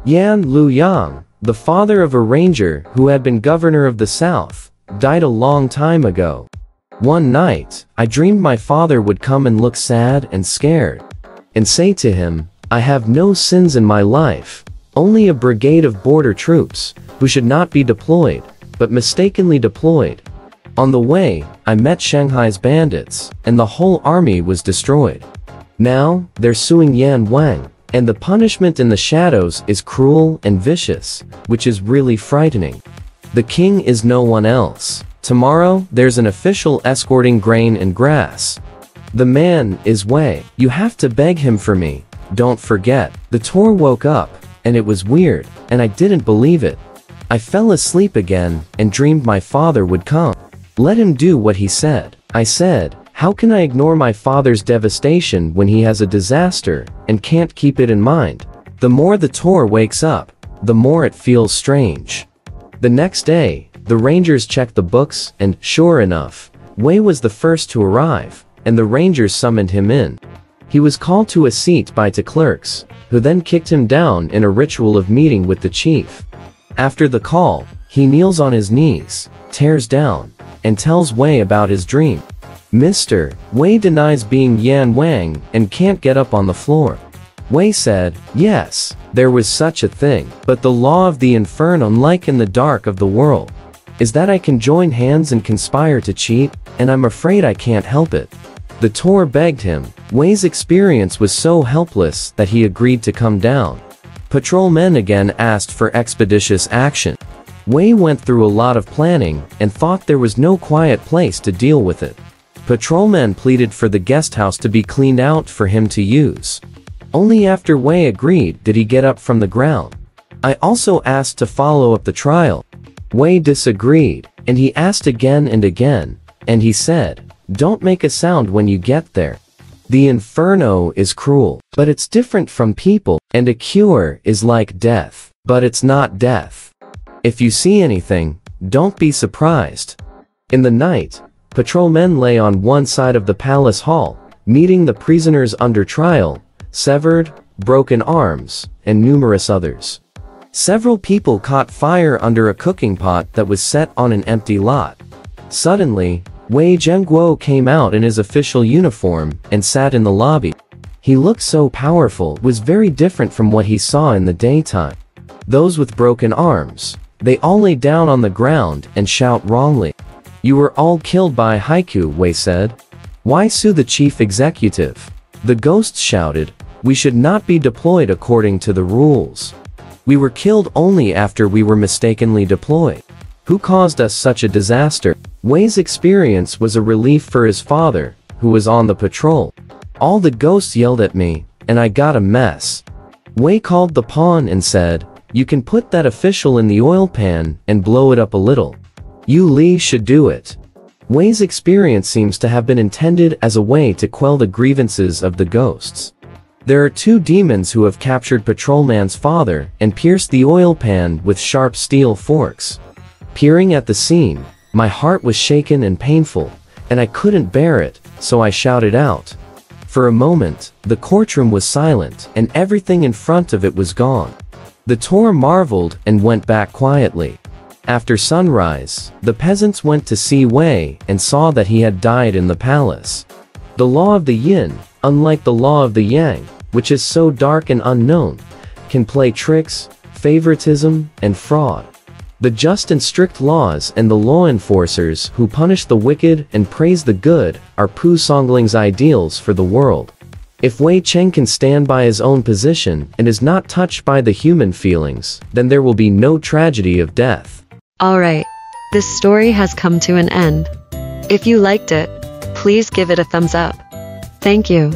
Yanluo, the father of a ranger who had been governor of the south, died a long time ago. One night, I dreamed my father would come and look sad and scared, and say to him, "I have no sins in my life, only a brigade of border troops, who should not be deployed, but mistakenly deployed." On the way, I met Shanghai's bandits, and the whole army was destroyed. Now, they're suing Yan Wang, and the punishment in the shadows is cruel and vicious, which is really frightening. The king is no one else. Tomorrow, there's an official escorting grain and grass. The man is Wei. You have to beg him for me. Don't forget. The Tor woke up, and it was weird, and I didn't believe it. I fell asleep again, and dreamed my father would come. Let him do what he said. I said, how can I ignore my father's devastation when he has a disaster, and can't keep it in mind? The more the Tor wakes up, the more it feels strange. The next day, the rangers checked the books, and, sure enough, Wei was the first to arrive, and the rangers summoned him in. He was called to a seat by two clerks, who then kicked him down in a ritual of meeting with the chief. After the call, he kneels on his knees, tears down, and tells Wei about his dream. Mr. Wei denies being Yan Wang and can't get up on the floor. Wei said, yes, there was such a thing, but the law of the inferno, unlike in the dark of the world, is that I can join hands and conspire to cheat, and I'm afraid I can't help it. The Tor begged him. Wei's experience was so helpless that he agreed to come down. Patrolmen again asked for expeditious action. Wei went through a lot of planning and thought there was no quiet place to deal with it. Patrolmen pleaded for the guest house to be cleaned out for him to use. Only after Wei agreed did he get up from the ground. I also asked to follow up the trial. Wei disagreed, and he asked again and again, and he said, don't make a sound when you get there. The inferno is cruel, but it's different from people, and a cure is like death, but it's not death. If you see anything, don't be surprised. In the night, patrolmen lay on one side of the palace hall, meeting the prisoners under trial, severed, broken arms, and numerous others. Several people caught fire under a cooking pot that was set on an empty lot. Suddenly, Wei Zhengguo came out in his official uniform and sat in the lobby. He looked so powerful, was very different from what he saw in the daytime. Those with broken arms, they all lay down on the ground and shout wrongly. You were all killed by Haiku, Wei said. Why sue the chief executive? The ghosts shouted, we should not be deployed according to the rules. We were killed only after we were mistakenly deployed. Who caused us such a disaster? Wei's experience was a relief for his father, who was on the patrol. All the ghosts yelled at me, and I got a mess. Wei called the pawn and said, you can put that official in the oil pan and blow it up a little. Yu Li should do it. Wei's experience seems to have been intended as a way to quell the grievances of the ghosts. There are two demons who have captured Patrolman's father and pierced the oil pan with sharp steel forks. Peering at the scene, my heart was shaken and painful, and I couldn't bear it, so I shouted out. For a moment, the courtroom was silent, and everything in front of it was gone. The Tor marveled and went back quietly. After sunrise, the peasants went to see Wei and saw that he had died in the palace. The law of the yin, unlike the law of the yang, which is so dark and unknown, can play tricks, favoritism, and fraud. The just and strict laws and the law enforcers who punish the wicked and praise the good are Pu Songling's ideals for the world. If Wei Cheng can stand by his own position and is not touched by the human feelings, then there will be no tragedy of death. Alright, this story has come to an end. If you liked it, please give it a thumbs up. Thank you.